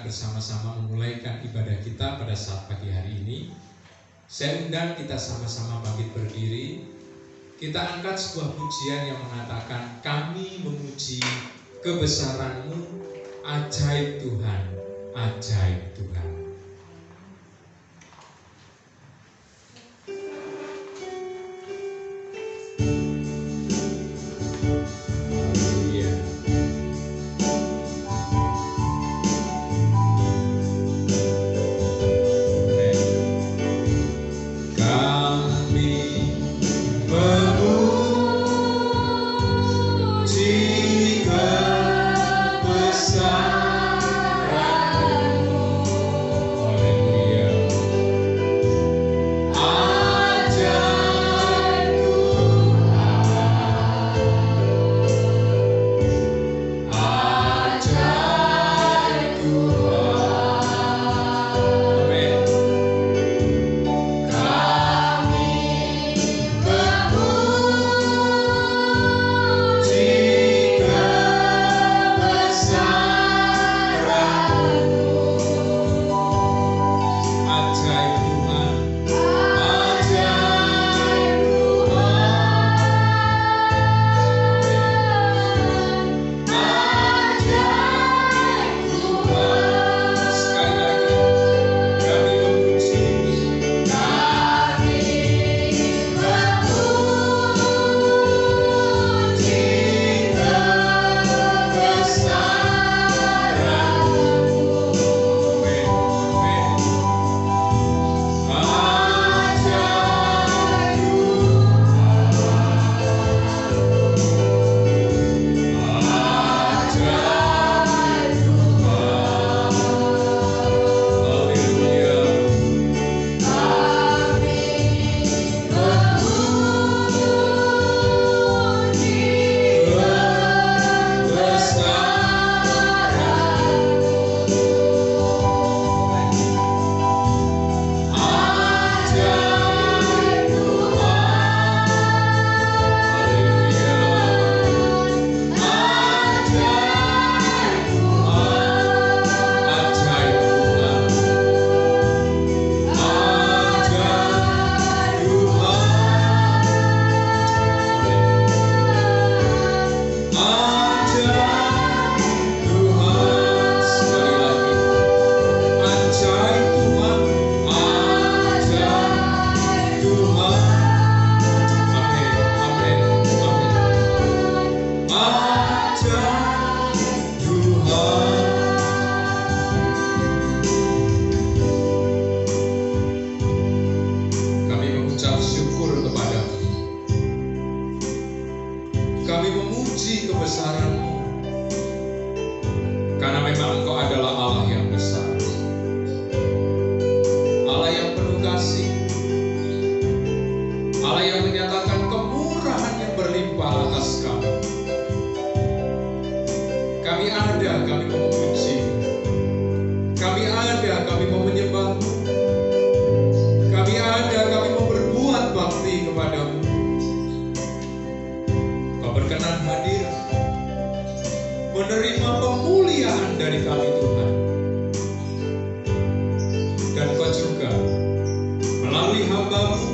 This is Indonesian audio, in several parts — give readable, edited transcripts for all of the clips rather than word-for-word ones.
bersama-sama memulaikan ibadah kita pada saat pagi hari ini. Saya undang kita sama-sama bangkit berdiri. Kita angkat sebuah pujian yang mengatakan, kami memuji kebesaran-Mu, ajaib Tuhan, ajaib Tuhan. Menerima pemuliaan dari kami Tuhan. Dan Kau juga melalui hamba-Mu,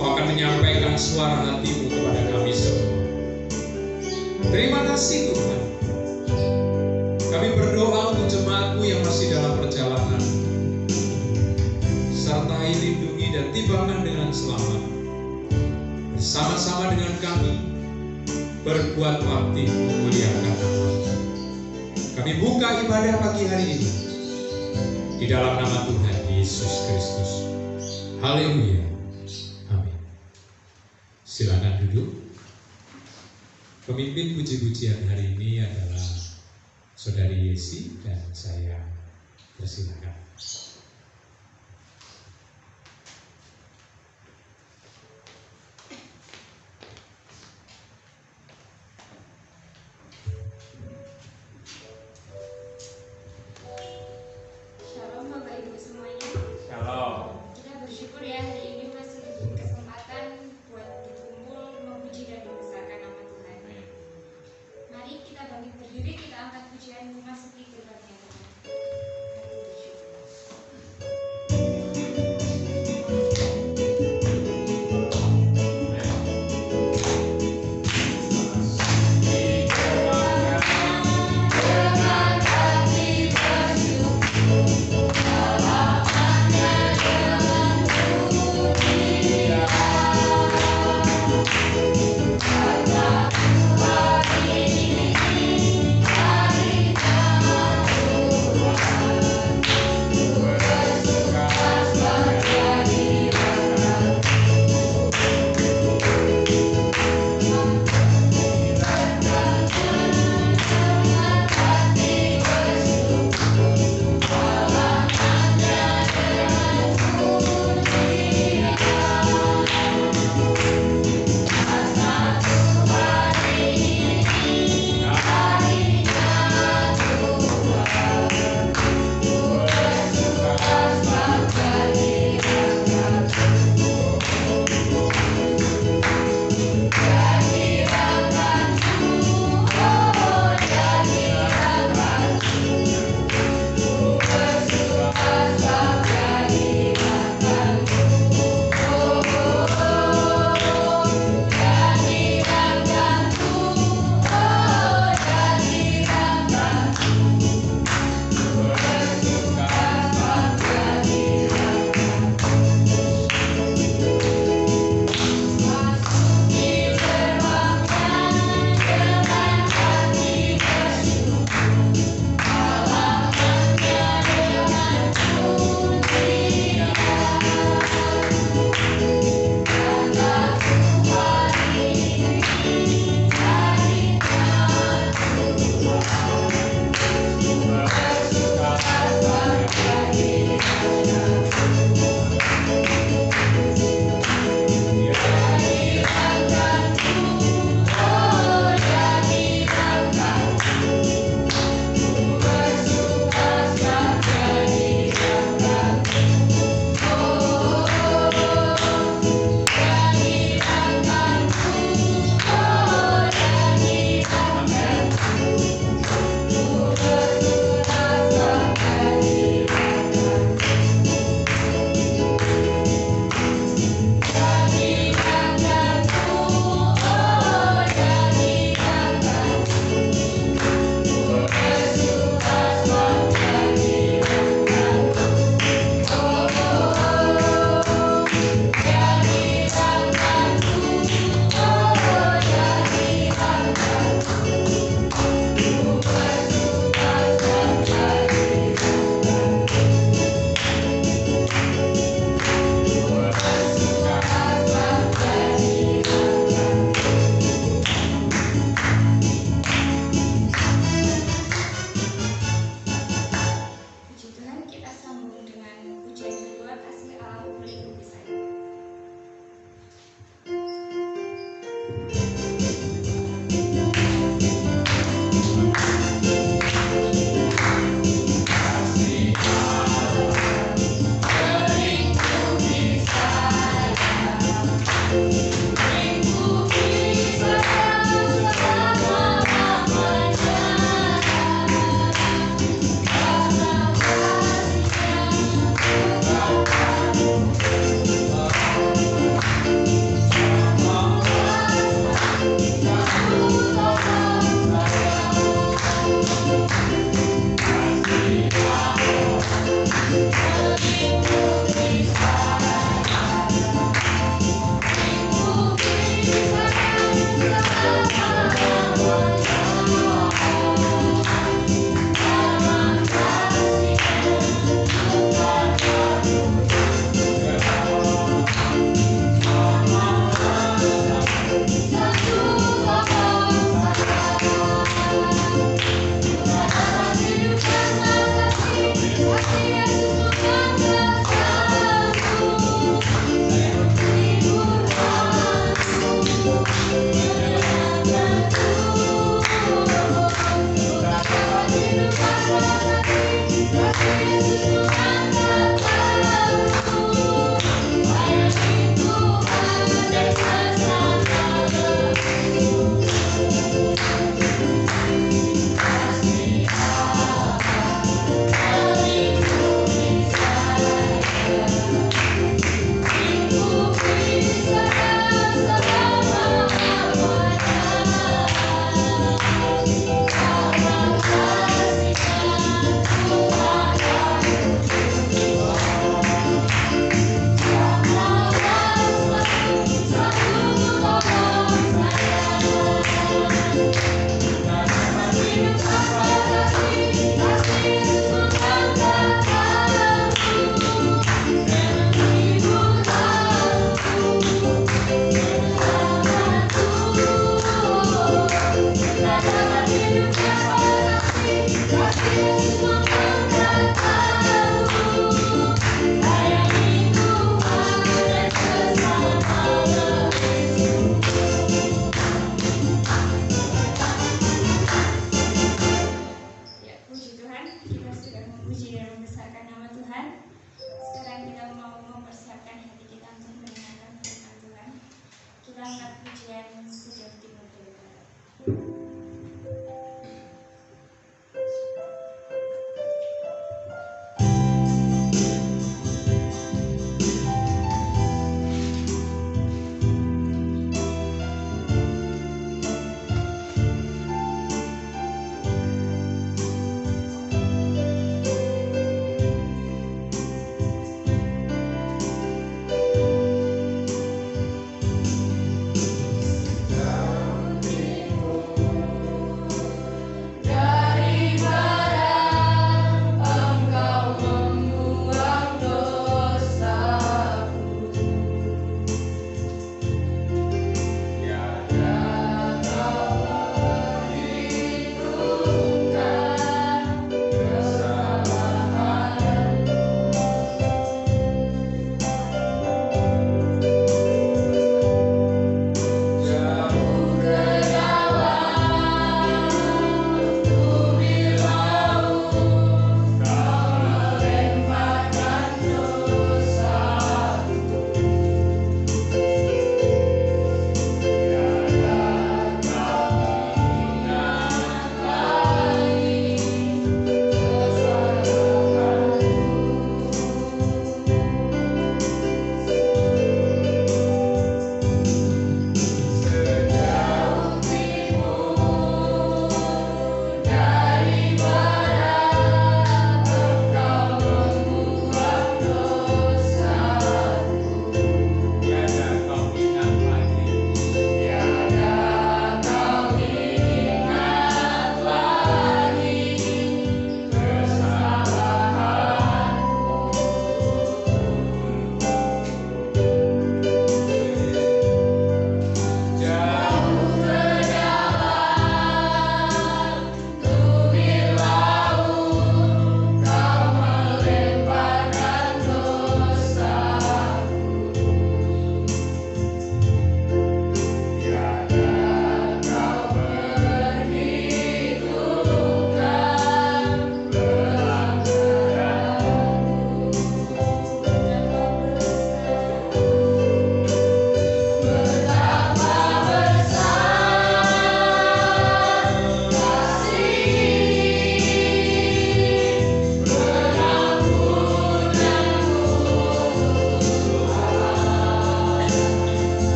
Kau akan menyampaikan suara hati-Mu kepada kami semua. Terima kasih Tuhan. Kami berdoa untuk jemaat-Mu yang masih dalam perjalanan. Sertai, lindungi dan tibakan dengan selamat. Bersama-sama dengan kami berbuat bakti memuliakan nama. Kami buka ibadah pagi hari ini di dalam nama Tuhan Yesus Kristus. Haleluya. Amin. Silakan duduk. Pemimpin puji-pujian hari ini adalah Saudari Yesi dan saya persilakan. Berdiri kita angkat pujian memasuki gerbangnya Tuhan. Tuhan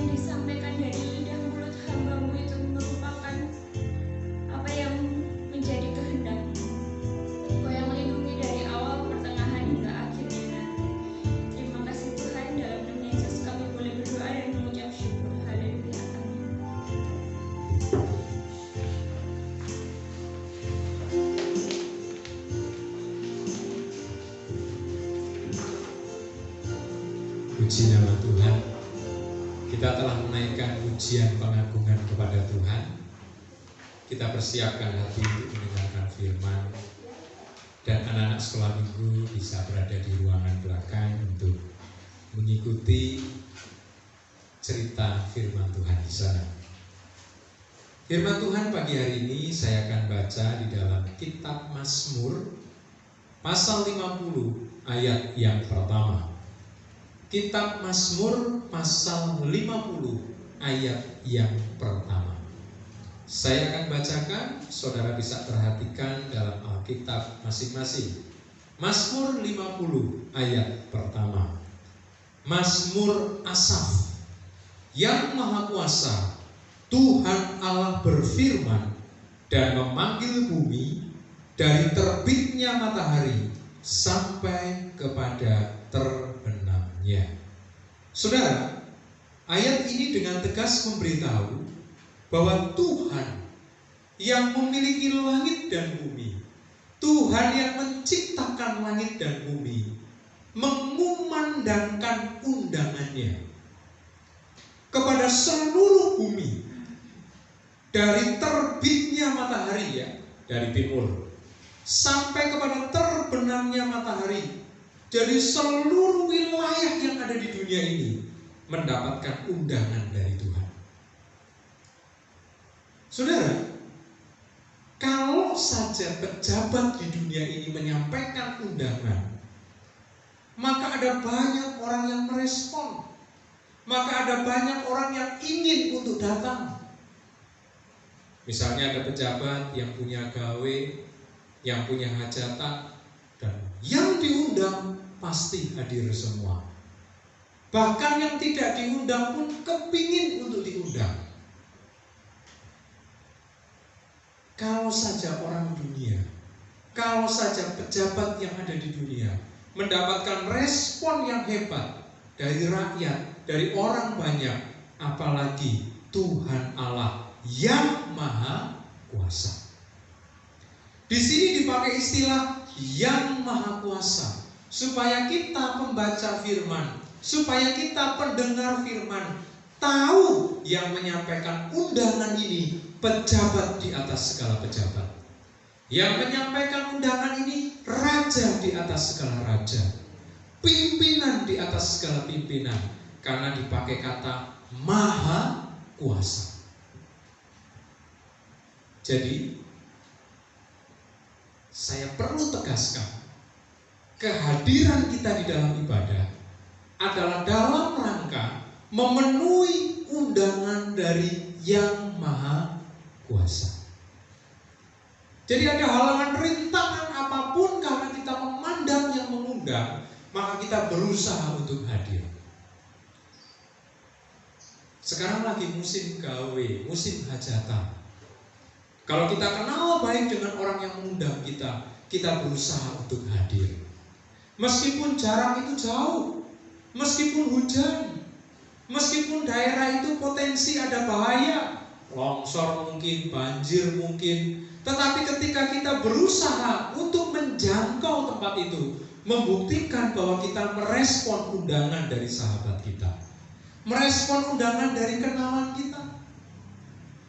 yang disampaikan dari lidah mulut hamba-Mu itu merupakan apa yang menjadi kehendak-Mu. Kau yang melindungi dari awal, pertengahan hingga akhirnya nanti. Terima kasih Tuhan, dalam nama Yesus kami boleh berdoa dan mengucap syukur. Haleluya. Amin. Puji nama Tuhan. Kita telah menaikkan pujian pengagungan kepada Tuhan. Kita persiapkan hati untuk mendengarkan firman. Dan anak-anak sekolah minggu bisa berada di ruangan belakang untuk mengikuti cerita firman Tuhan di sana. Firman Tuhan pagi hari ini saya akan baca di dalam kitab Mazmur pasal 50 ayat yang pertama. Kitab Mazmur pasal 50 ayat yang pertama. Saya akan bacakan, saudara bisa perhatikan dalam Alkitab masing-masing. Mazmur 50 ayat pertama. Mazmur Asaf. Yang Maha Kuasa, Tuhan Allah berfirman dan memanggil bumi dari terbitnya matahari sampai kepada terbenamnya. Saudara, ayat ini dengan tegas memberitahu bahwa Tuhan yang memiliki langit dan bumi, Tuhan yang menciptakan langit dan bumi, mengumandangkan undangannya kepada seluruh bumi dari terbitnya matahari, ya, dari timur sampai kepada terbenamnya matahari. Jadi seluruh wilayah yang ada di dunia ini mendapatkan undangan dari Tuhan. Saudara, kalau saja pejabat di dunia ini menyampaikan undangan, maka ada banyak orang yang merespon. Maka ada banyak orang yang ingin untuk datang. Misalnya ada pejabat yang punya gawe, yang punya hajatan, dan yang diundang pasti hadir semua. Bahkan yang tidak diundang pun kepingin untuk diundang. Kalau saja orang dunia, kalau saja pejabat yang ada di dunia mendapatkan respon yang hebat dari rakyat, dari orang banyak, apalagi Tuhan Allah yang Maha Kuasa. Di sini dipakai istilah yang Maha Kuasa supaya kita pembaca firman, supaya kita pendengar firman tahu yang menyampaikan undangan ini pejabat di atas segala pejabat. Yang menyampaikan undangan ini raja di atas segala raja, pimpinan di atas segala pimpinan, karena dipakai kata Maha Kuasa. Jadi saya perlu tegaskan, kehadiran kita di dalam ibadah adalah dalam rangka memenuhi undangan dari Yang Maha Kuasa. Jadi ada halangan rintangan apapun karena kita memandang yang mengundang, maka kita berusaha untuk hadir. Sekarang lagi musim gawe, musim hajatan. Kalau kita kenal baik dengan orang yang mengundang kita, kita berusaha untuk hadir. Meskipun jarak itu jauh, meskipun hujan, meskipun daerah itu potensi ada bahaya, longsor mungkin, banjir mungkin, tetapi ketika kita berusaha untuk menjangkau tempat itu, membuktikan bahwa kita merespon undangan dari sahabat kita, merespon undangan dari kenalan kita.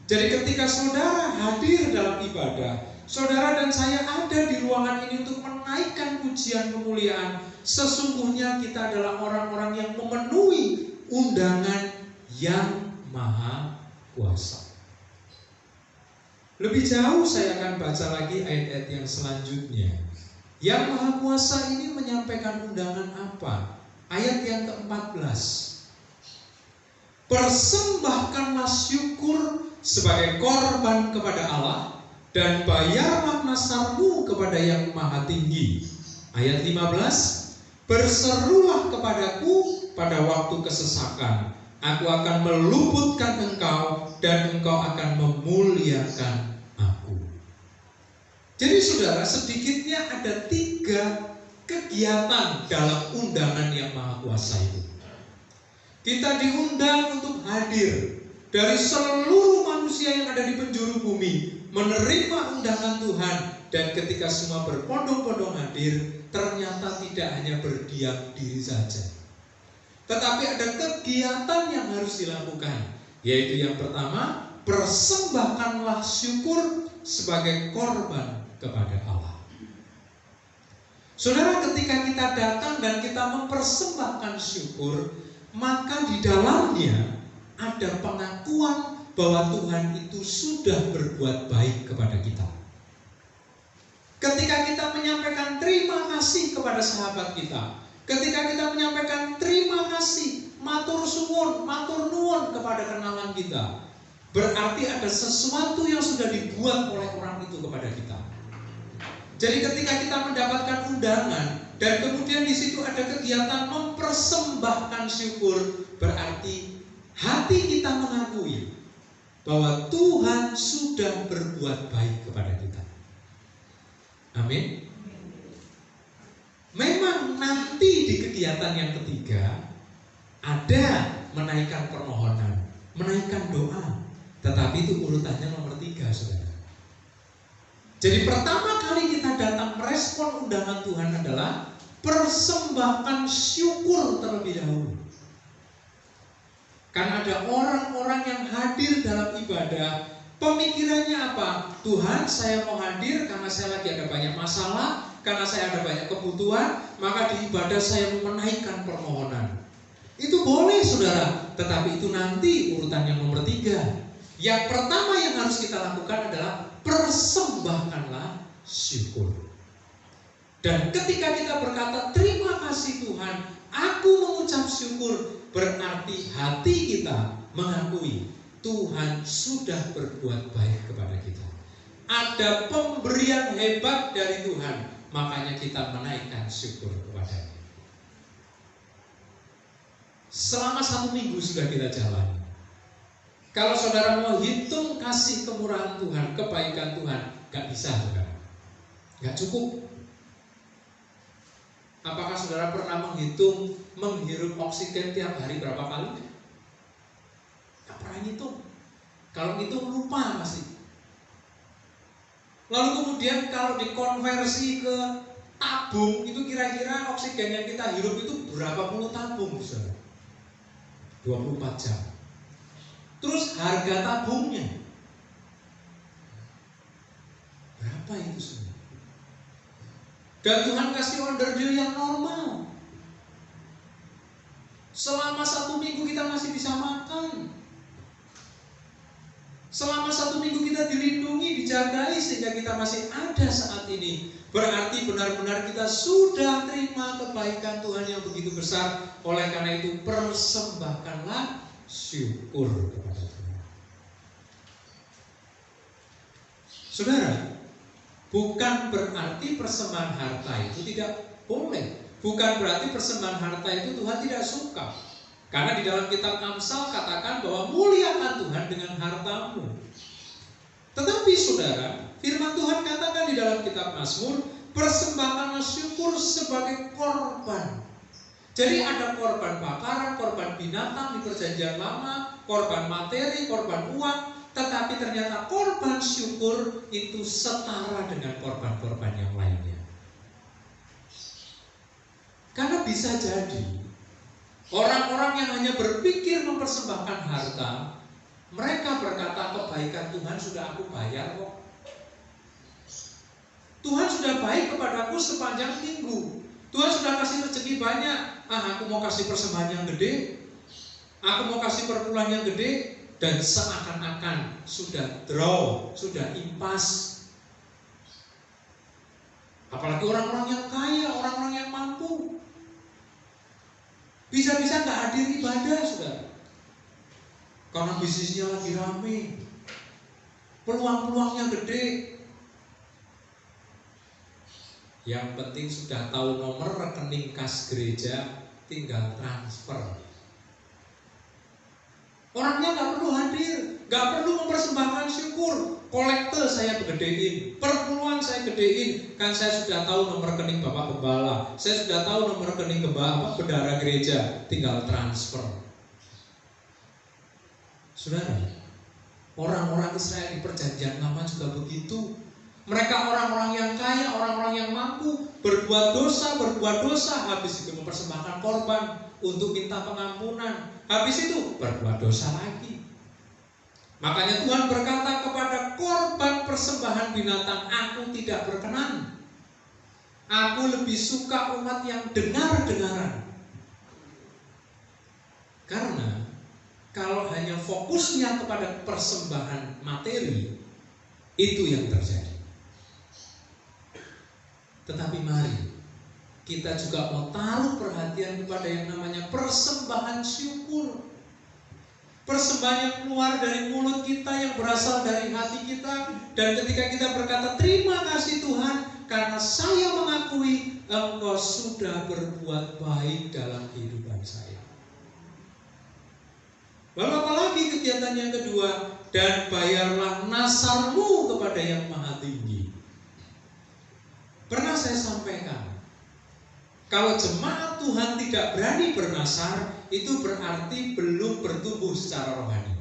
Jadi ketika saudara hadir dalam ibadah, saudara dan saya ada di ruangan ini untuk menaikkan pujian kemuliaan, sesungguhnya kita adalah orang-orang yang memenuhi undangan Yang Maha Kuasa. Lebih jauh saya akan baca lagi ayat-ayat yang selanjutnya. Yang Maha Kuasa ini menyampaikan undangan apa? Ayat yang ke-14. Persembahkanlah syukur sebagai korban kepada Allah, dan bayarlah nasarmu kepada Yang Maha Tinggi. Ayat 15. Berserulah kepadaku pada waktu kesesakan, Aku akan meluputkan engkau dan engkau akan memuliakan aku. Jadi saudara, sedikitnya ada 3 kegiatan dalam undangan yang maha kuasa itu. Kita diundang untuk hadir dari seluruh manusia yang ada di penjuru bumi, menerima undangan Tuhan. Dan ketika semua berbondong-bondong hadir, ternyata tidak hanya berdiam diri saja, tetapi ada kegiatan yang harus dilakukan, yaitu yang pertama, persembahkanlah syukur sebagai korban kepada Allah. Saudara, ketika kita datang dan kita mempersembahkan syukur, maka di dalamnya ada pengakuan bahwa Tuhan itu sudah berbuat baik kepada kita. Ketika kita menyampaikan terima kasih kepada sahabat kita, ketika kita menyampaikan terima kasih, matur suwun, matur nuwun kepada kenalan kita, berarti ada sesuatu yang sudah dibuat oleh orang itu kepada kita. Jadi ketika kita mendapatkan undangan dan kemudian di situ ada kegiatan mempersembahkan syukur, berarti hati kita mengakui bahwa Tuhan sudah berbuat baik kepada kita. Amin. Memang nanti di kegiatan yang ketiga ada menaikkan permohonan, menaikkan doa, tetapi itu urutannya nomor 3, saudara. Jadi pertama kali kita datang merespon undangan Tuhan adalah persembahkan syukur terlebih dahulu. Karena ada orang-orang yang hadir dalam ibadah, pemikirannya apa? Tuhan, saya mau hadir karena saya lagi ada banyak masalah, karena saya ada banyak kebutuhan, maka di ibadah saya menaikkan permohonan. Itu boleh saudara, tetapi itu nanti urutan yang nomor 3. Yang pertama yang harus kita lakukan adalah persembahkanlah syukur. Dan ketika kita berkata terima kasih Tuhan, aku mengucap syukur, berarti hati kita mengakui Tuhan sudah berbuat baik kepada kita. Ada pemberian hebat dari Tuhan, makanya kita menaikkan syukur kepada-Nya. Selama 1 minggu sudah kita jalani. Kalau saudara mau hitung kasih kemurahan Tuhan, kebaikan Tuhan, gak bisa saudara, gak cukup. Apakah saudara pernah menghirup oksigen tiap hari berapa kali? Gak pernah ngitung. Kalau ngitung lupa masih. Lalu kemudian kalau dikonversi ke tabung, itu kira-kira oksigen yang kita hirup itu berapa puluh tabung, saudara? 24 jam. Terus harga tabungnya berapa itu saudara? Dan Tuhan kasih order deal yang normal. Selama 1 minggu kita masih bisa makan. Selama 1 minggu kita dilindungi, dijagai sehingga kita masih ada saat ini. Berarti benar-benar kita sudah terima kebaikan Tuhan yang begitu besar. Oleh karena itu persembahkanlah syukur kepada Tuhan. Saudara, bukan berarti persembahan harta itu tidak boleh. Bukan berarti persembahan harta itu Tuhan tidak suka. Karena di dalam kitab Amsal katakan bahwa muliakan Tuhan dengan hartamu. Tetapi saudara, firman Tuhan katakan di dalam kitab Mazmur, persembahkanlah syukur sebagai korban. Jadi ada korban bakaran, korban binatang di perjanjian lama, korban materi, korban uang. Tetapi ternyata korban syukur itu setara dengan korban-korban yang lainnya. Karena bisa jadi orang-orang yang hanya berpikir mempersembahkan harta, mereka berkata kebaikan Tuhan sudah aku bayar kok. Tuhan sudah baik kepadaku sepanjang minggu. Tuhan sudah kasih rezeki banyak. Aku mau kasih persembahan yang gede, aku mau kasih perpuluhan yang gede. Dan seakan-akan sudah draw, sudah impas. Apalagi orang-orang yang kaya, orang-orang yang mampu, bisa-bisa gak hadir ibadah, saudara. Karena bisnisnya lagi rame, peluang-peluangnya gede. Yang penting sudah tahu nomor rekening kas gereja, tinggal transfer. Orangnya nggak perlu hadir, nggak perlu mempersembahkan syukur. Kolekte saya gedein, perpuluhan saya gedein. Kan saya sudah tahu nomor rekening Bapak Gembala, saya sudah tahu nomor rekening bendahara gereja, tinggal transfer. Saudara, orang-orang Israel di perjanjian lama juga begitu. Mereka orang-orang yang kaya, orang-orang yang mampu, berbuat dosa, habis itu mempersembahkan korban untuk minta pengampunan, habis itu berbuat dosa lagi. Makanya Tuhan berkata kepada korban persembahan binatang, aku tidak berkenan. Aku lebih suka umat yang dengar-dengaran. Karena kalau hanya fokusnya kepada persembahan materi, itu yang terjadi. Tetapi mari kita juga mau taruh perhatian kepada yang namanya persembahan syukur. Persembahan yang keluar dari mulut kita, yang berasal dari hati kita. Dan ketika kita berkata, terima kasih Tuhan, karena saya mengakui Engkau sudah berbuat baik dalam kehidupan saya. Lalu apalagi kegiatan yang kedua, dan bayarlah nasarmu kepada yang maha tinggi. Pernah saya sampaikan, kalau jemaat Tuhan tidak berani bernasar, itu berarti belum bertumbuh secara rohani.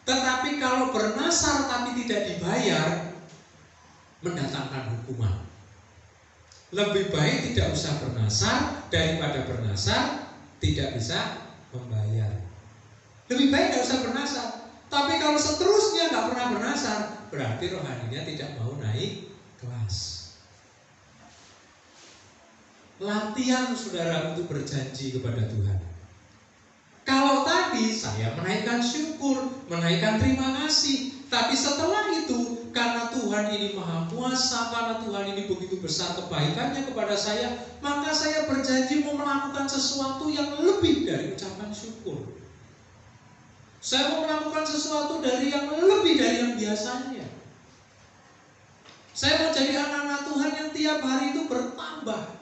Tetapi kalau bernasar tapi tidak dibayar, mendatangkan hukuman. Lebih baik tidak usah bernasar daripada bernasar tidak bisa membayar. Lebih baik tidak usah bernasar. Tapi kalau seterusnya nggak pernah bernasar, berarti rohaninya tidak mau naik kelas. Latihan saudara untuk berjanji kepada Tuhan. Kalau tadi saya menaikkan syukur, menaikkan terima kasih, tapi setelah itu karena Tuhan ini maha kuasa, karena Tuhan ini begitu besar kebaikannya kepada saya, maka saya berjanji mau melakukan sesuatu yang lebih dari ucapan syukur. Saya mau melakukan sesuatu dari yang lebih dari yang biasanya. Saya mau jadi anak-anak Tuhan yang tiap hari itu bertambah.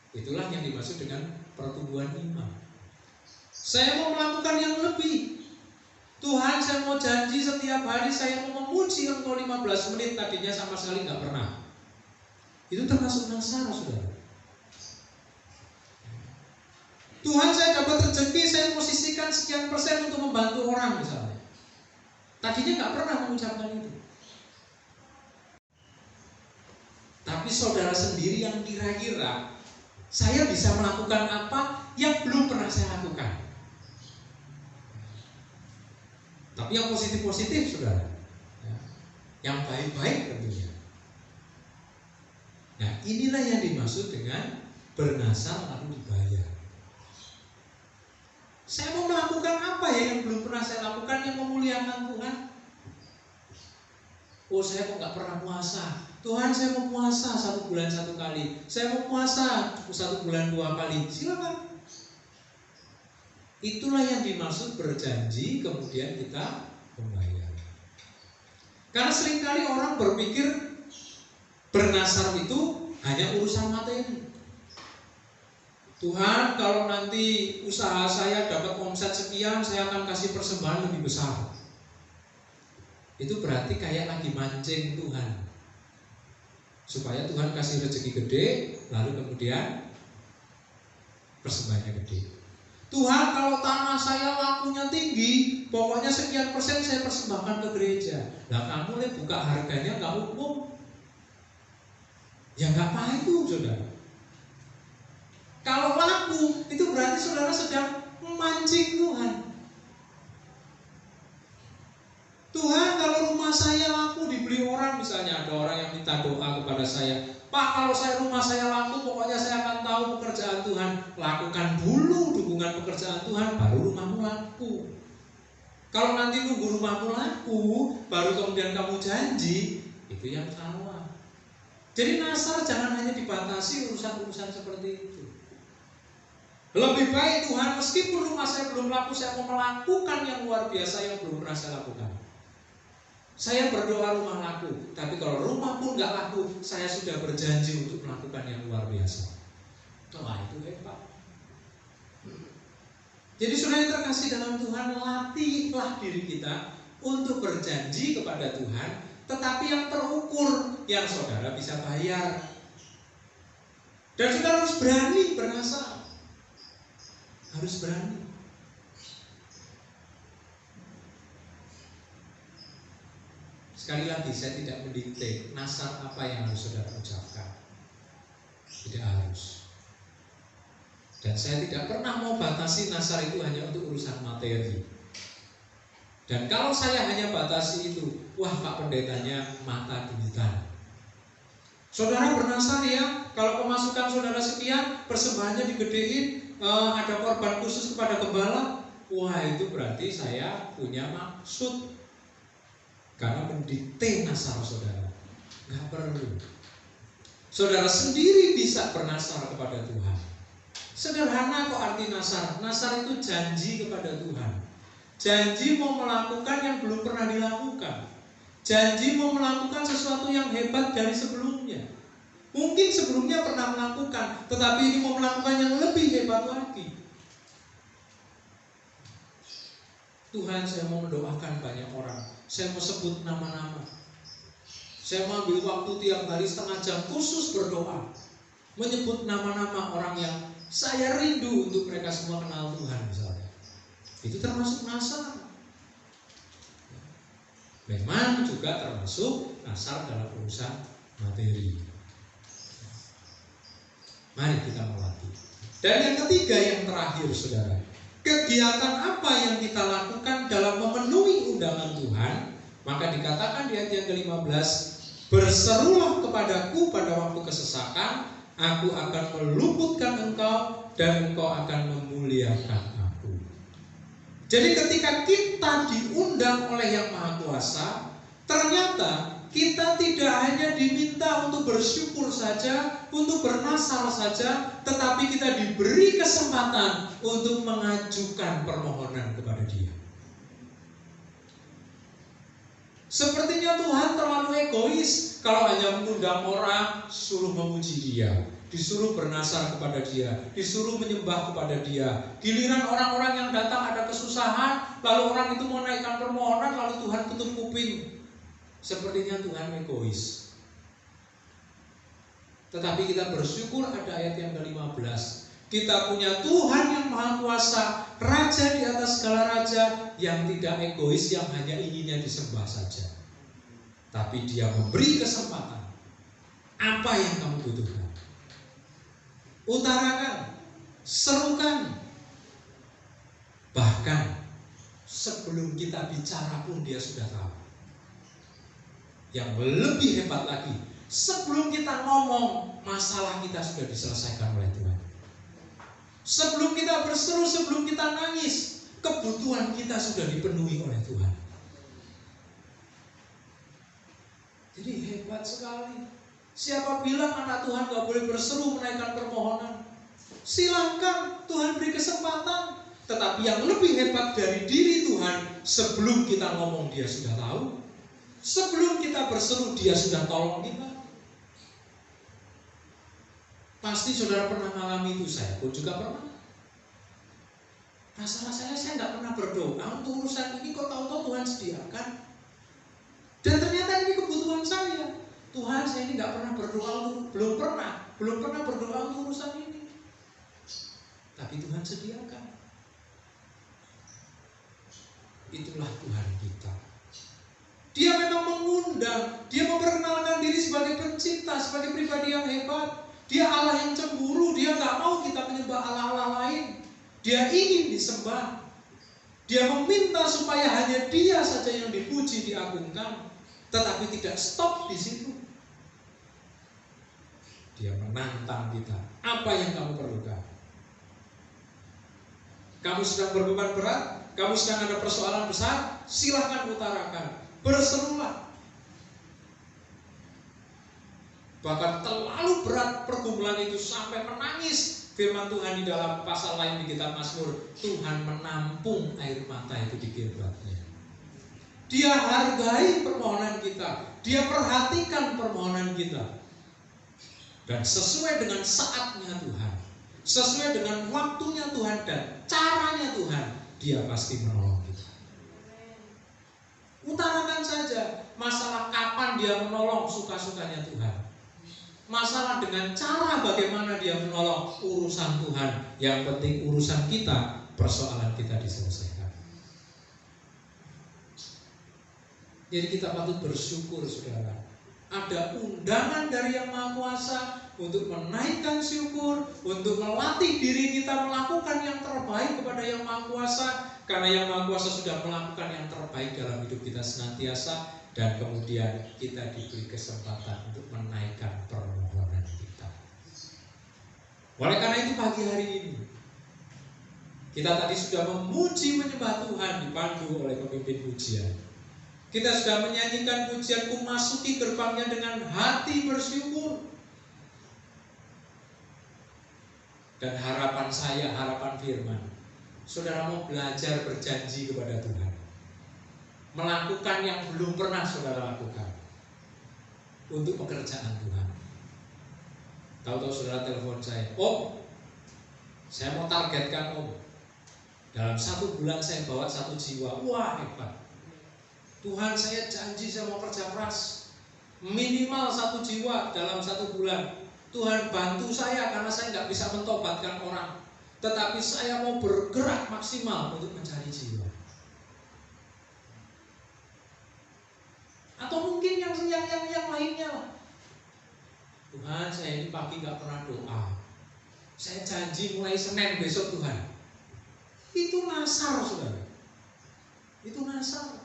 Itulah yang dimaksud dengan pertumbuhan iman. Saya mau melakukan yang lebih. Tuhan, saya mau janji setiap hari saya mau memuji Engkau 15 menit. Tadinya sama sekali nggak pernah. Itu termasuk nasar, saudara. Tuhan, saya dapat rezeki, saya posisikan sekian persen untuk membantu orang misalnya. Tadinya nggak pernah mengucapkan itu. Tapi saudara sendiri yang kira-kira saya bisa melakukan apa yang belum pernah saya lakukan. Tapi yang positif-positif, saudara, yang baik-baik tentunya. Nah, inilah yang dimaksud dengan bernasar lalu dibayar. Saya mau melakukan apa ya yang belum pernah saya lakukan yang memuliakan Tuhan? Oh, saya kok nggak pernah puasa. Tuhan, saya mau puasa 1 bulan 1 kali. Saya mau puasa 1 bulan 2 kali. Silakan. Itulah yang dimaksud berjanji kemudian kita membayar. Karena seringkali orang berpikir bernasar itu hanya urusan materi. Tuhan, kalau nanti usaha saya dapat omset sekian, saya akan kasih persembahan lebih besar. Itu berarti kayak lagi mancing Tuhan, supaya Tuhan kasih rezeki gede, lalu kemudian persembahannya gede. Tuhan, kalau tanah saya lakunya tinggi, pokoknya sekian persen saya persembahkan ke gereja. Lah kamu lihat buka harganya nggak umum, ya nggak apa itu, saudara. Kalau laku, itu berarti saudara sedang memancing Tuhan. Tuhan, kalau rumah saya laku dibeli orang, misalnya ada orang yang minta doa kepada saya, Pak, kalau rumah saya laku, pokoknya saya akan tahu pekerjaan Tuhan. Lakukan dulu dukungan pekerjaan Tuhan, baru rumahmu laku. Kalau nanti nunggu rumahmu laku, baru kemudian kamu janji, itu yang salah. Jadi nasar jangan hanya dibatasi urusan-urusan seperti itu. Lebih baik Tuhan, meskipun rumah saya belum laku, saya mau melakukan yang luar biasa yang belum pernah saya lakukan. Saya berdoa rumah laku, tapi kalau rumah pun nggak laku, saya sudah berjanji untuk melakukan yang luar biasa. Wah, itu hebat. Jadi saudara yang terkasih dalam Tuhan, latihlah diri kita untuk berjanji kepada Tuhan, tetapi yang terukur, yang saudara bisa bayar. Dan saudara harus berani bernasar. Harus berani. Sekali lagi, saya tidak mendikte nasar apa yang harus saudara ucapkan. Tidak harus. Dan saya tidak pernah mau batasi nasar itu hanya untuk urusan materi. Dan kalau saya hanya batasi itu, wah Pak Pendetanya mata duitan. Saudara bernasar ya, kalau pemasukan saudara sekian, persembahannya digedein, ada korban khusus kepada gembala. Wah, itu berarti saya punya maksud. Karena mendikte nasar saudara. Gak perlu. Saudara sendiri bisa bernasar kepada Tuhan. Sederhana kok arti nasar. Nasar itu janji kepada Tuhan. Janji mau melakukan yang belum pernah dilakukan. Janji mau melakukan sesuatu yang hebat dari sebelumnya. Mungkin sebelumnya pernah melakukan, tetapi ini mau melakukan yang lebih hebat lagi. Tuhan, saya mau mendoakan banyak orang. Saya mau sebut nama-nama. Saya mau ambil waktu tiap hari setengah jam khusus berdoa, menyebut nama-nama orang yang saya rindu untuk mereka semua kenal Tuhan misalnya. Itu termasuk nasar. Memang juga termasuk nasar dalam urusan materi. Mari kita melatih. Dan yang ketiga, yang terakhir saudara, kegiatan apa yang kita lakukan dalam memenuhi undangan Tuhan? Maka dikatakan di ayat yang ke-15, berserulah kepadaku pada waktu kesesakan, aku akan meluputkan engkau dan engkau akan memuliakan aku. Jadi ketika kita diundang oleh Yang Maha Kuasa, ternyata kita tidak hanya diminta untuk bersyukur saja, untuk bernasar saja, tetapi kita diberi kesempatan untuk mengajukan permohonan kepada Dia. Sepertinya Tuhan terlalu egois kalau hanya mengundang orang, suruh memuji Dia, disuruh bernasar kepada Dia, disuruh menyembah kepada Dia. Giliran orang-orang yang datang ada kesusahan, lalu orang itu mau naikkan permohonan, lalu Tuhan tutup kuping. Sepertinya Tuhan egois. Tetapi kita bersyukur ada ayat yang ke-15. Kita punya Tuhan yang Maha Kuasa, Raja di atas segala raja, yang tidak egois, yang hanya inginnya disembah saja. Tapi Dia memberi kesempatan. Apa yang kamu butuhkan? Utarakan, serukan. Bahkan sebelum kita bicara pun Dia sudah tahu. Yang lebih hebat lagi, sebelum kita ngomong, masalah kita sudah diselesaikan oleh Tuhan. Sebelum kita berseru, sebelum kita nangis, kebutuhan kita sudah dipenuhi oleh Tuhan. Jadi hebat sekali. Siapa bilang anak Tuhan gak boleh berseru menaikkan permohonan? Silahkan, Tuhan beri kesempatan. Tetapi yang lebih hebat dari diri Tuhan, sebelum kita ngomong Dia sudah tahu. Sebelum kita berseru Dia sudah tolong kita. Pasti saudara pernah mengalami itu, saya pun juga pernah. Masalah saya nggak pernah berdoa untuk urusan ini, kok tahu-tahu Tuhan sediakan. Dan ternyata ini kebutuhan saya. Tuhan, saya ini nggak pernah berdoa untuk, belum pernah berdoa untuk urusan ini. Tapi Tuhan sediakan. Itulah Tuhan kita. Dia memang mengundang, Dia memperkenalkan diri sebagai pencipta, sebagai pribadi yang hebat. Dia Allah yang cemburu, Dia gak mau kita menyembah Allah-Allah lain. Dia ingin disembah. Dia meminta supaya hanya Dia saja yang dipuji, diagungkan. Tetapi tidak stop di situ. Dia menantang kita. Apa yang kamu perlukan? Kamu sedang berbeban berat? Kamu sedang ada persoalan besar? Silahkan utarakan. Berserulah. Bahkan terlalu berat pergumulan itu sampai menangis. Firman Tuhan di dalam pasal lain di kitab Mazmur, Tuhan menampung air mata itu di kiblatnya. Dia hargai permohonan kita, Dia perhatikan permohonan kita. Dan sesuai dengan saatnya Tuhan, sesuai dengan waktunya Tuhan dan caranya Tuhan, Dia pasti menolong kita. Utarakan saja masalah kapan Dia menolong, suka-sukanya Tuhan. Masalah dengan cara bagaimana Dia menolong, urusan Tuhan. Yang penting urusan kita, persoalan kita diselesaikan. Jadi kita patut bersyukur, saudara. Ada undangan dari Yang Maha Kuasa untuk menaikkan syukur, untuk melatih diri kita melakukan yang terbaik kepada Yang Maha Kuasa, karena Yang Maha Kuasa sudah melakukan yang terbaik dalam hidup kita senantiasa, dan kemudian kita diberi kesempatan untuk menaikkan permohonan kita. Oleh karena itu pagi hari ini kita tadi sudah memuji menyembah Tuhan dipandu oleh pemimpin pujian. Kita sudah menyanyikan pujian, ku masuki gerbangnya dengan hati bersyukur. Dan harapan saya, harapan firman, saudara mau belajar berjanji kepada Tuhan, melakukan yang belum pernah saudara lakukan untuk pekerjaan Tuhan. Tahu-tahu saudara telepon saya, Om, saya mau targetkan Om, dalam 1 bulan saya bawa 1 jiwa. Wah, hebat. Tuhan, saya janji saya mau kerja keras, minimal 1 jiwa dalam 1 bulan. Tuhan bantu saya karena saya nggak bisa mentobatkan orang, tetapi saya mau bergerak maksimal untuk mencari jiwa. Atau mungkin yang lainnya. Tuhan, saya ini pagi nggak pernah doa. Saya janji mulai Senin besok Tuhan. Itu nasar, saudara. Itu nasar.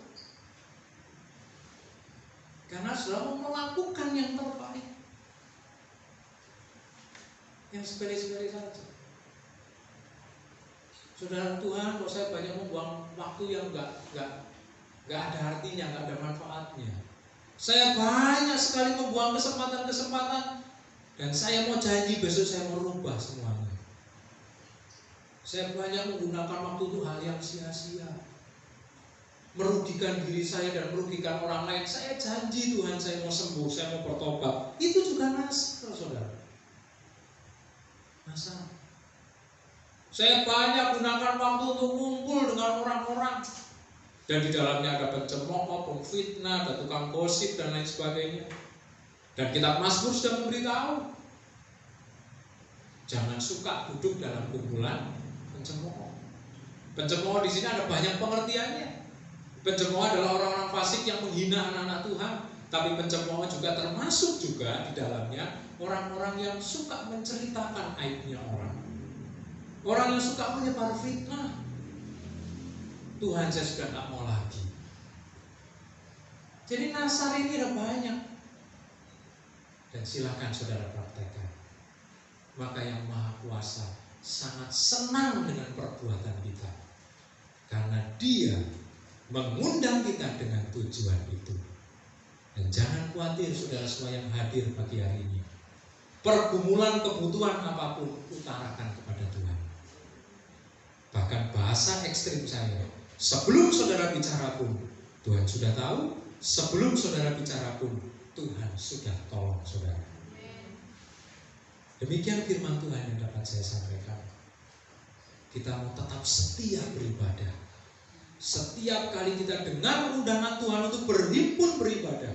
Karena saudara mau melakukan yang terbaik, yang sepele-sepele saja. Saudara, Tuhan, kok saya banyak membuang waktu yang nggak ada artinya, nggak ada manfaatnya. Saya banyak sekali membuang kesempatan-kesempatan, dan saya mau janji besok saya mau rubah semuanya. Saya banyak menggunakan waktu itu hal yang sia-sia, merugikan diri saya dan merugikan orang lain. Saya janji Tuhan, saya mau sembuh, saya mau bertobat. Itu juga nasar, saudara. Nasar. Saya banyak gunakan waktu untuk ngumpul dengan orang-orang, dan di dalamnya ada pencemooh, pemfitnah, ada tukang gosip dan lain sebagainya. Dan kitab Mazmur sudah memberitahu, jangan suka duduk dalam kumpulan pencemooh. Pencemooh di sini ada banyak pengertiannya. Pencemooh adalah orang-orang fasik yang menghina anak-anak Tuhan, tapi pencemooh juga termasuk juga di dalamnya orang-orang yang suka menceritakan aibnya orang. Orang yang suka menyebar fitnah. Tuhan, saya sudah tak mau lagi. Jadi nasar ini ada banyak. Dan silakan saudara praktekkan. Maka Yang Maha Kuasa sangat senang dengan perbuatan kita, karena Dia mengundang kita dengan tujuan itu. Dan jangan khawatir saudara semua yang hadir pagi hari ini. Pergumulan kebutuhan apapun, utarakan kepada Tuhan. Bahkan bahasa ekstrim saya, sebelum saudara bicara pun Tuhan sudah tahu, sebelum saudara bicara pun Tuhan sudah tolong saudara. Demikian firman Tuhan yang dapat saya sampaikan. Kita mau tetap setia beribadah. Setiap kali kita dengar undangan Tuhan untuk berhimpun beribadah,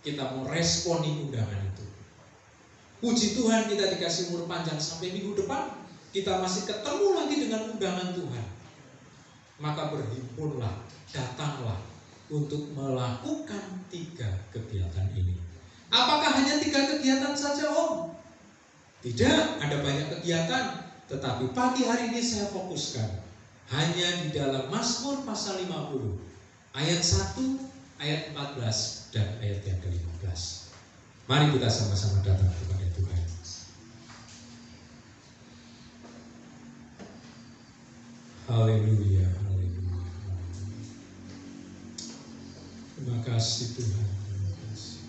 kita mau responi undangan itu. Puji Tuhan, kita dikasih umur panjang sampai minggu depan, kita masih ketemu lagi dengan undangan Tuhan. Maka berhimpunlah, datanglah untuk melakukan 3 kegiatan ini. Apakah hanya 3 kegiatan saja, Om? Tidak, ada banyak kegiatan. Tetapi pagi hari ini saya fokuskan hanya di dalam Mazmur pasal 50, ayat 1, ayat 14, dan ayat yang ke-15. Mari kita sama-sama datang kepada Tuhan. Haleluya, haleluya. Terima kasih Tuhan. Terima kasih.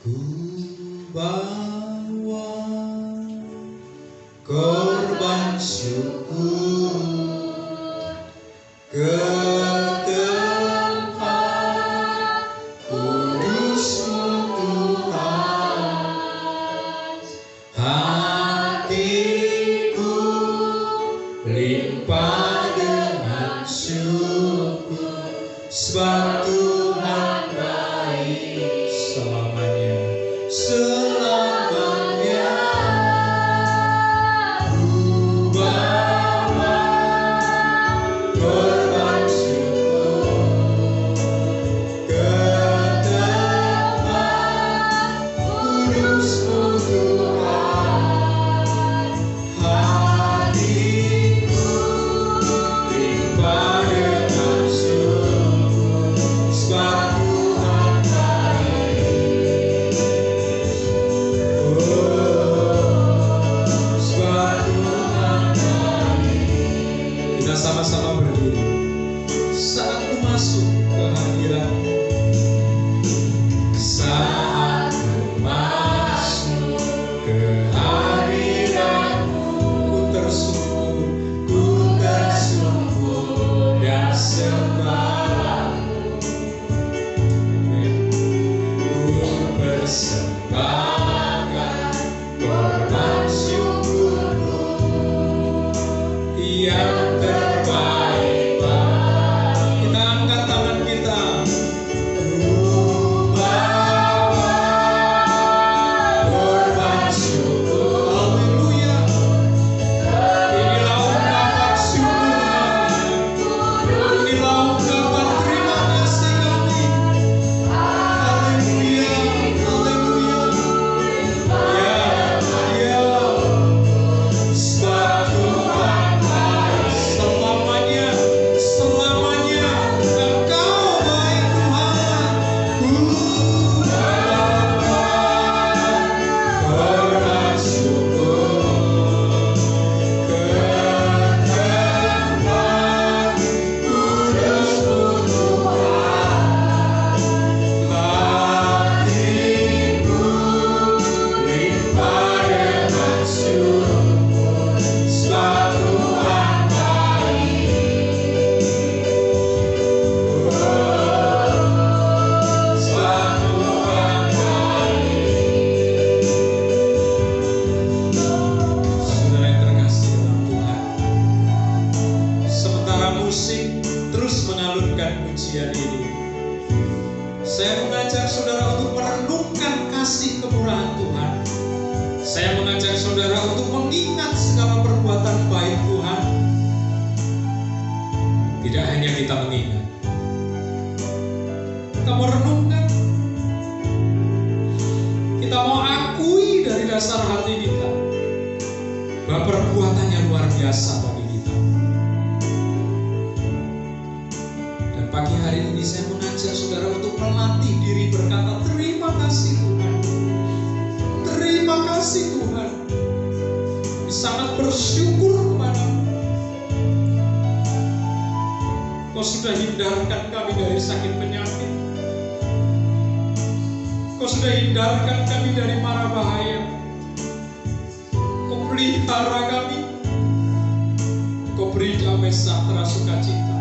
Ku bawa korban syukur ke persembahkan korban syukurku yang terbaik. Kita angkat tangan kita. Bawa korban syukur. Haleluya. Inilah ungkapan syukur. Inilah ungkapan terima kasih kami. Haleluya. Haleluya. Ya, ya. Sebab Tuhan baik selamanya, selamanya Engkau baik Tuhan. Korban syukur ke tempat kudus-Mu Tuhan. Hatiku limpah dengan syukur, sebab Tuhan baik. Sebab Tuhan baik. Saudara yang terkasih dalam Tuhan, sementara musik terus mengalunkan pujian ini, saya mengajak saudara untuk merenungkan kasih kemurahan Tuhan. Saya mengajak saudara untuk mengingat segala perbuatan baik Tuhan. Tidak hanya kita mengingat, kita mau renungkan, kita mau akui dari dasar hati kita bahwa perbuatannya luar biasa bagi kita. Dan pagi hari ini saya mengajak saudara untuk melatih diri berkata, terima kasih Tuhan. Terima kasih Tuhan. Kami sangat bersyukur kepadamu. Kau sudah hindarkan kami dari sakit penyakit. Kau sudah hindarkan kami dari mara bahaya. Kau pelihara kami. Kau beri damai sejahtera sukacita.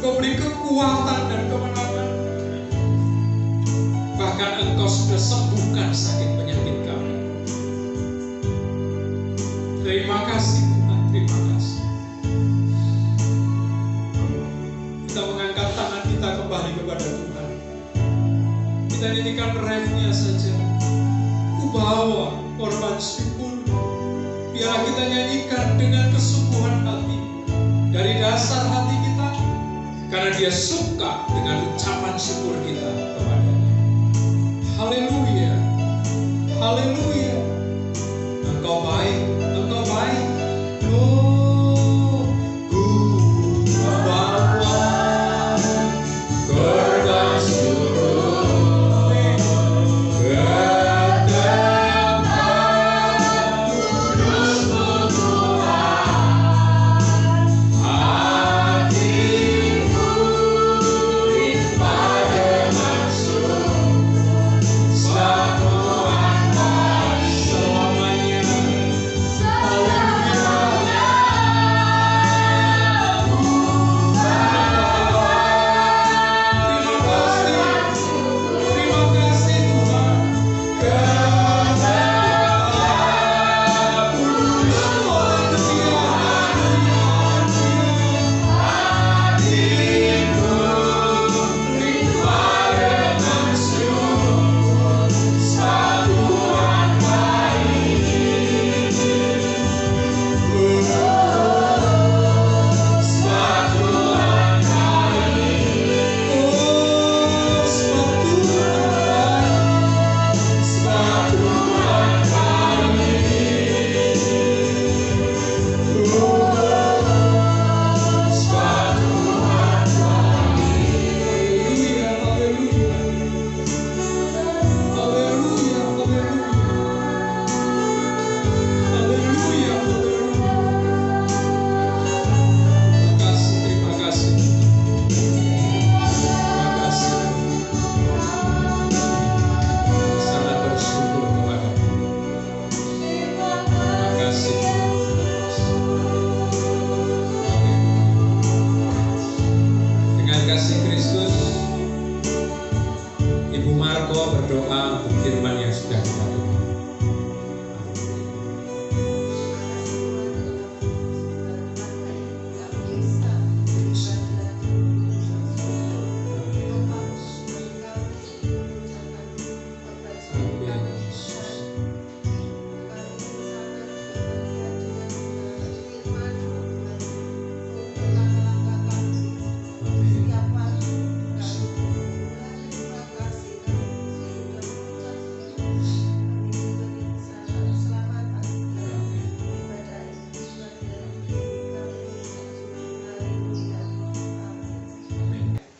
Kau beri kekuatan dan kemenangan. Bahkan Engkau sudah sembuhkan sakit penyakit kami. Terima kasih Tuhan, terima kasih. Kita mengangkat tangan kita kembali kepada Tuhan. Kita nyanyikan refnya saja. Ku bawa korban syukur. Biarlah kita nyanyikan dengan kesungguhan hati, dari dasar hati kita, karena Dia suka dengan ucapan syukur kita kepadanya. Haleluya, haleluya. Engkau baik, Engkau baik. Oh, ku bawa korban syukur ke tempat kudus-Mu Tuhan. Hatiku limpah dengan syukur, sebab Tuhan baik selamanya. Ibu Marco berdoa untuk firman yang sudah kita dengar.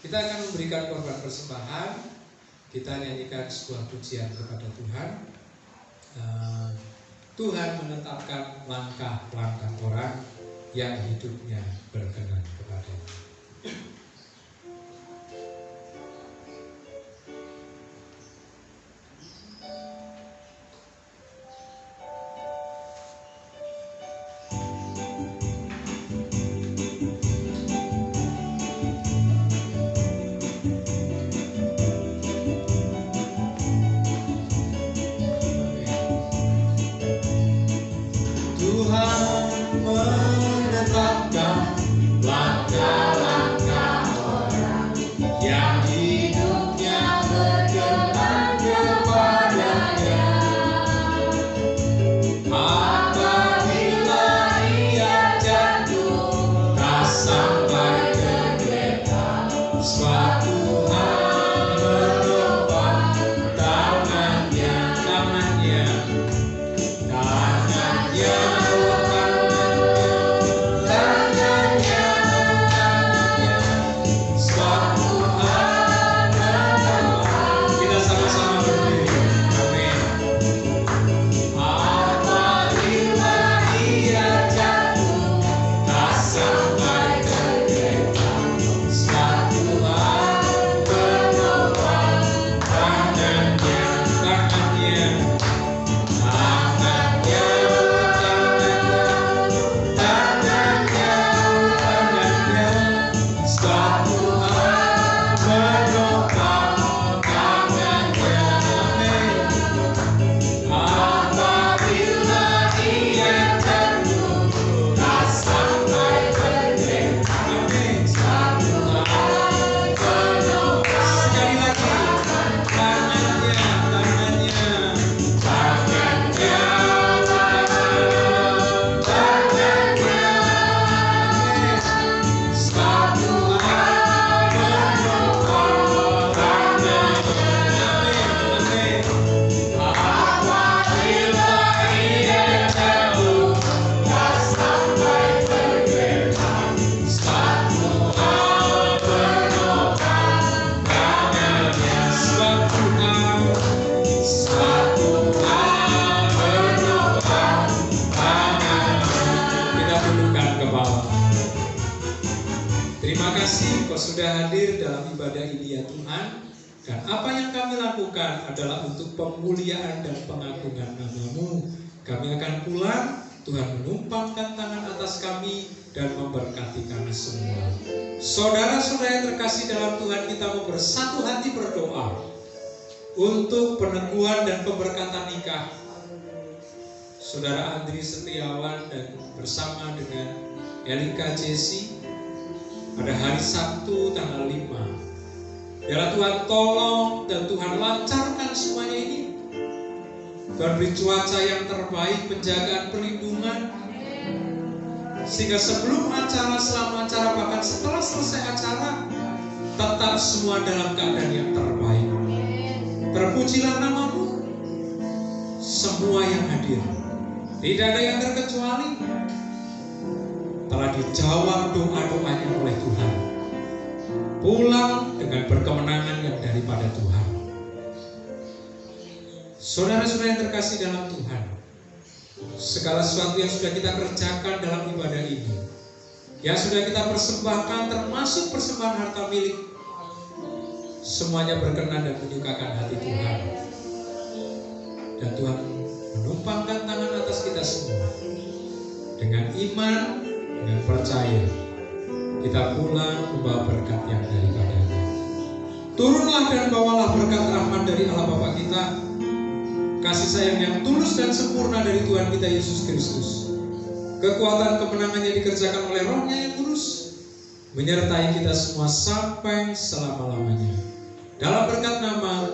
Kita akan memberikan korban persembahan. Kita nyanyikan sebuah pujian kepada Tuhan. Tuhan menetapkan langkah-langkah orang yang hidupnya berkenan kepadanya. Sudah hadir dalam ibadah ini ya Tuhan, dan apa yang kami lakukan adalah untuk pemuliaan dan pengagungan nama-Mu. Kami akan pulang, Tuhan menumpangkan tangan atas kami dan memberkati kami semua. Saudara-saudara yang terkasih dalam Tuhan, kita mau bersatu hati berdoa untuk peneguhan dan pemberkatan nikah Saudara Andri Setiawan dan bersama dengan Elika Jesi pada hari Sabtu tanggal 5. Biarlah Tuhan tolong dan Tuhan lancarkan semuanya ini. Tuhan beri cuaca yang terbaik, penjagaan, perlindungan, sehingga sebelum acara, selama acara, bahkan setelah selesai acara, tetap semua dalam keadaan yang terbaik. Terpujilah nama-Mu. Semua yang hadir, tidak ada yang terkecuali, telah dijawab doa-doanya oleh Tuhan. Pulang dengan berkemenangan yang daripada Tuhan. Saudara-saudara yang terkasih dalam Tuhan, segala sesuatu yang sudah kita kerjakan dalam ibadah ini, yang sudah kita persembahkan, termasuk persembahan harta milik, semuanya berkenan dan menyukakan hati Tuhan. Dan Tuhan menumpangkan tangan atas kita semua. Dengan iman, dengan percaya, kita pulang membawa berkat yang daripadanya. Turunlah dan bawalah berkat rahmat dari Allah Bapa kita, kasih sayang yang tulus dan sempurna dari Tuhan kita Yesus Kristus, kekuatan kemenangannya dikerjakan oleh Roh-Nya yang kudus, menyertai kita semua sampai selama-lamanya. Dalam berkat nama